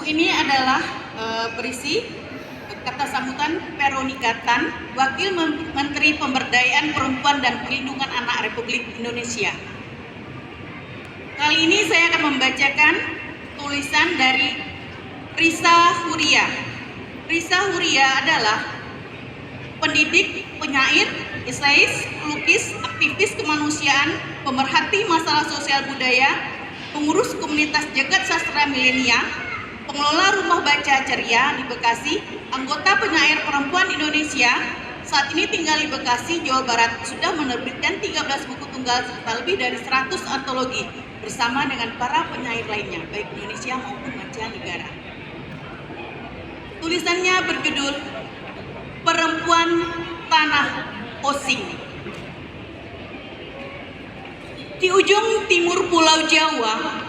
ini adalah berisi kata sambutan Veronica Tan, Wakil Menteri Pemberdayaan Perempuan dan Perlindungan Anak Republik Indonesia. Kali ini saya akan membacakan tulisan dari Risa Huria. Risa Huria adalah pendidik, penyair, esais, pelukis, aktivis kemanusiaan, pemerhati masalah sosial budaya, pengurus komunitas jagat sastra milenial, pengelola rumah baca ceria di Bekasi, anggota penyair perempuan Indonesia, saat ini tinggal di Bekasi, Jawa Barat, sudah menerbitkan 13 buku tunggal serta lebih dari 100 antologi bersama dengan para penyair lainnya, baik Indonesia maupun mancanegara. Tulisannya berjudul Perempuan Tanah Osing. Di ujung timur Pulau Jawa,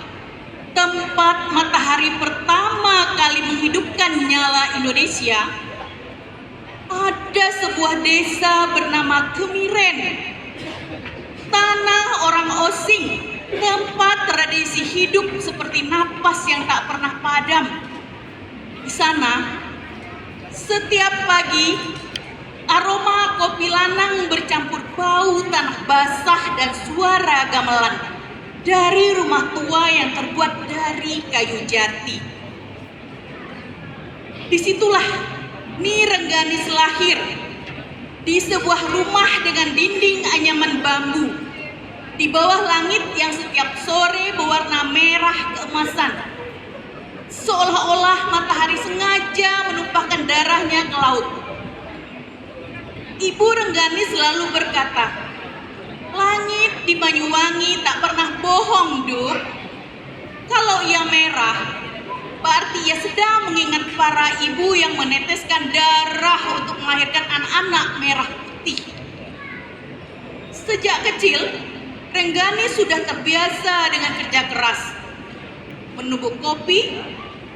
tempat matahari pertama kali menghidupkan nyala Indonesia, ada sebuah desa bernama Kemiren, tanah orang Osing, tempat tradisi hidup seperti napas yang tak pernah padam. Di sana, setiap pagi, aroma kopi lanang bercampur bau tanah basah dan suara gamelan dari rumah tua yang terbuat dari kayu jati. Disitulah Nyi Rengganis lahir, di sebuah rumah dengan dinding anyaman bambu, di bawah langit yang setiap sore berwarna merah keemasan, seolah-olah matahari sengaja menumpahkan darahnya ke laut. Ibu Rengganis selalu berkata, langit di Banyuwangi tak pernah bohong, Duk. Kalau ia merah, berarti ia sedang mengingat para ibu yang meneteskan darah untuk melahirkan anak-anak merah putih. Sejak kecil, Rengganis sudah terbiasa dengan kerja keras, menumbuk kopi,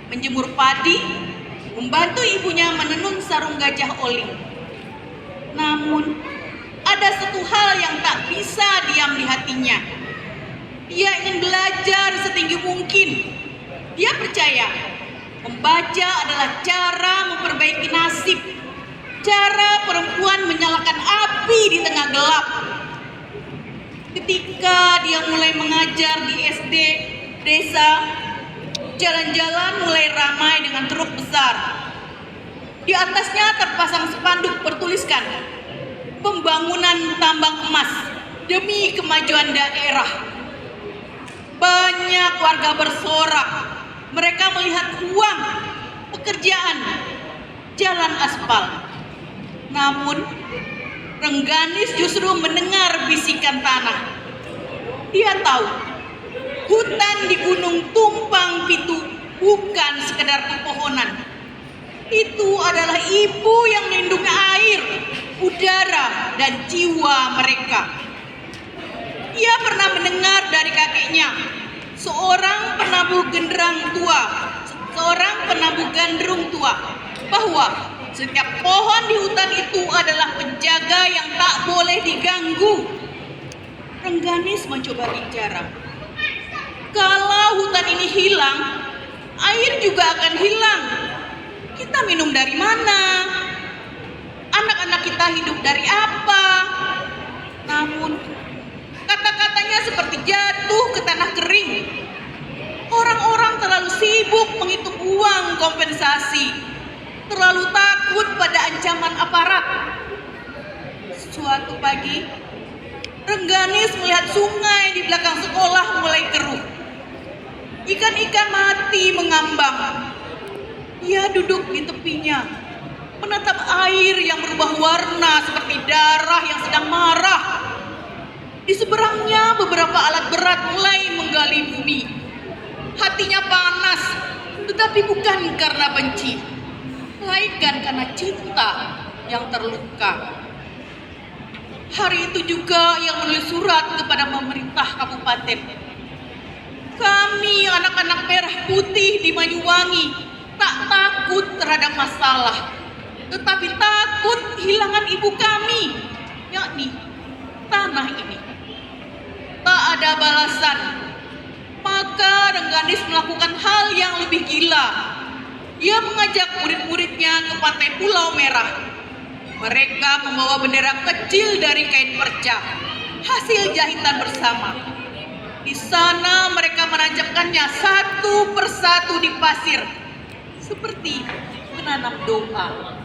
menjemur padi, membantu ibunya menenun sarung gajah oling. Namun, ada satu hal yang tak bisa diam di hatinya. Dia ingin belajar setinggi mungkin. Dia percaya membaca adalah cara memperbaiki nasib, cara perempuan menyalakan api di tengah gelap. Ketika dia mulai mengajar di SD desa, jalan-jalan mulai ramai dengan truk besar. Di atasnya terpasang spanduk bertuliskan, pembangunan tambang emas demi kemajuan daerah. Banyak warga bersorak. Mereka melihat uang, pekerjaan, jalan aspal. Namun, Rengganis justru mendengar bisikan tanah. Dia tahu, hutan di Gunung Tumpang Pitu bukan sekedar pepohonan. Itu adalah ibu yang melindungi air, udara, dan jiwa mereka. Dia pernah mendengar dari kakeknya, seorang penabuh gandrung tua, bahwa setiap pohon di hutan itu adalah penjaga yang tak boleh diganggu. Rengganis mencoba bicara. Kalau hutan ini hilang, air juga akan hilang. Kita minum dari mana? Anak-anak kita hidup dari apa? Namun, kata-katanya seperti jatuh ke tanah kering. Orang-orang terlalu sibuk menghitung uang kompensasi, terlalu takut pada ancaman aparat. Suatu pagi, Rengganis melihat sungai di belakang sekolah mulai keruh. Ikan-ikan mati mengambang. Ia duduk di tepinya, menatap air yang berubah warna seperti darah yang sedang marah. Di seberangnya beberapa alat berat mulai menggali bumi. Hatinya panas, tetapi bukan karena benci, melainkan karena cinta yang terluka. Hari itu juga ia menulis surat kepada pemerintah kabupaten. Kami anak-anak merah putih di Banyuwangi tak takut terhadap masalah, tetapi takut kehilangan ibu kami, yakni tanah ini. Tak ada balasan, maka Rengganis melakukan hal yang lebih gila. Ia mengajak murid-muridnya ke pantai Pulau Merah. Mereka membawa bendera kecil dari kain perca, hasil jahitan bersama. Di sana mereka menancapkannya satu persatu di pasir, seperti menanam doa.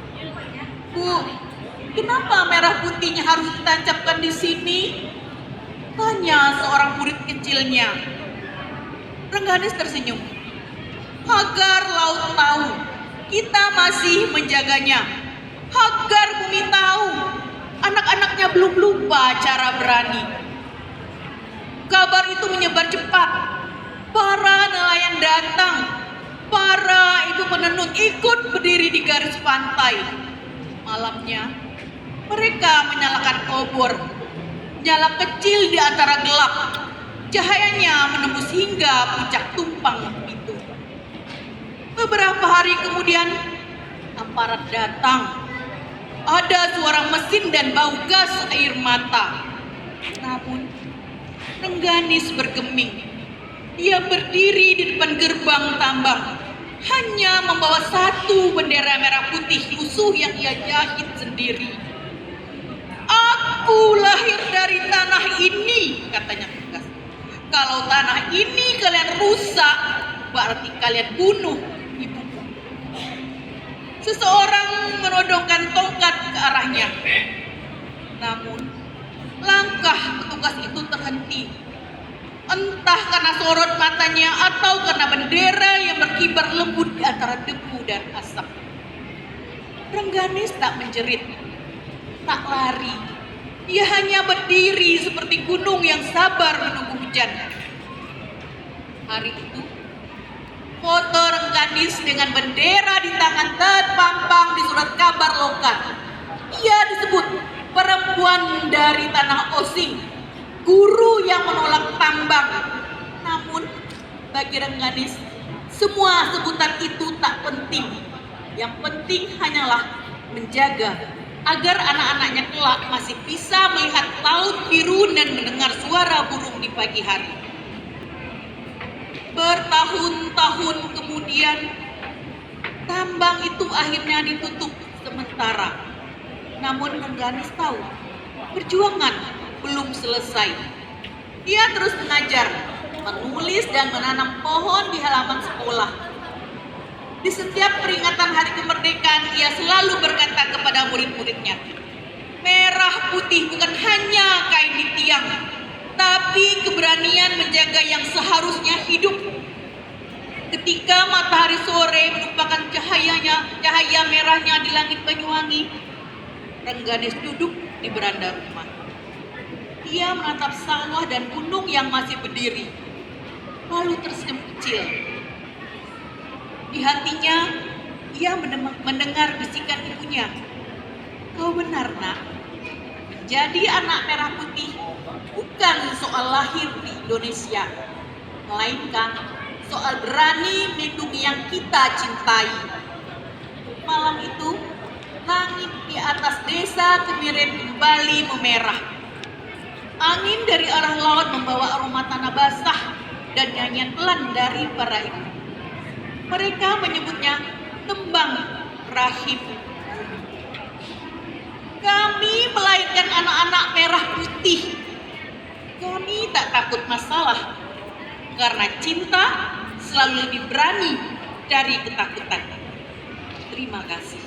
Bu, kenapa merah putihnya harus ditancapkan di sini? Tanya seorang murid kecilnya. Rengganis tersenyum. Agar laut tahu, kita masih menjaganya. Agar bumi tahu, anak-anaknya belum lupa cara berani. Kabar itu menyebar cepat. Para nelayan datang. Para ibu penenun ikut berdiri di garis pantai. Malamnya, mereka menyalakan obor. Nyala kecil di antara gelap. Cahayanya menembus hingga puncak tumpang itu. Beberapa hari kemudian, aparat datang. Ada suara mesin dan bau gas air mata. Namun, Rengganis bergeming. Dia berdiri di depan gerbang tambang, hanya membawa satu bendera merah putih lusuh yang ia jahit sendiri. Aku lahir dari tanah ini, katanya tegas. Kalau tanah ini kalian rusak, berarti kalian bunuh ibuku. Seseorang menodongkan tongkat ke arahnya. Namun, langkah petugas itu terhenti. Entah karena sorot matanya atau karena bendera yang berkibar lembut di antara debu dan asap. Rengganis tak menjerit, tak lari. Ia hanya berdiri seperti gunung yang sabar menunggu hujan. Hari itu, foto Rengganis dengan bendera di tangan terpampang di surat kabar lokal. Ia disebut perempuan dari tanah Osing, guru yang menolak tambang. Namun, bagi Rengganis, semua sebutan itu tak penting. Yang penting hanyalah menjaga agar anak-anaknya kelak masih bisa melihat laut biru dan mendengar suara burung di pagi hari. Bertahun-tahun kemudian, tambang itu akhirnya ditutup sementara. Namun Rengganis tahu, perjuangan belum selesai. Dia terus mengajar, menulis dan menanam pohon di halaman sekolah. Di setiap peringatan hari kemerdekaan, ia selalu berkata kepada murid-muridnya, merah putih bukan hanya kain di tiang, tapi keberanian menjaga yang seharusnya hidup. Ketika matahari sore menumpahkan cahaya merahnya di langit Banyuwangi, Rengganis duduk di beranda rumah. Ia menatap sawah dan gunung yang masih berdiri, lalu tersenyum kecil. Di hatinya, ia mendengar bisikan ibunya. Kau benar, nak. Menjadi anak merah putih bukan soal lahir di Indonesia, melainkan soal berani melindungi yang kita cintai. Malam itu, langit di atas desa Kemiren kembali memerah. Angin dari arah laut membawa aroma tanah basah dan nyanyian pelan dari para ibu. Mereka menyebutnya tembang rahim. Kami melahirkan anak-anak merah putih. Kami tak takut masalah, karena cinta selalu lebih berani dari ketakutan. Terima kasih.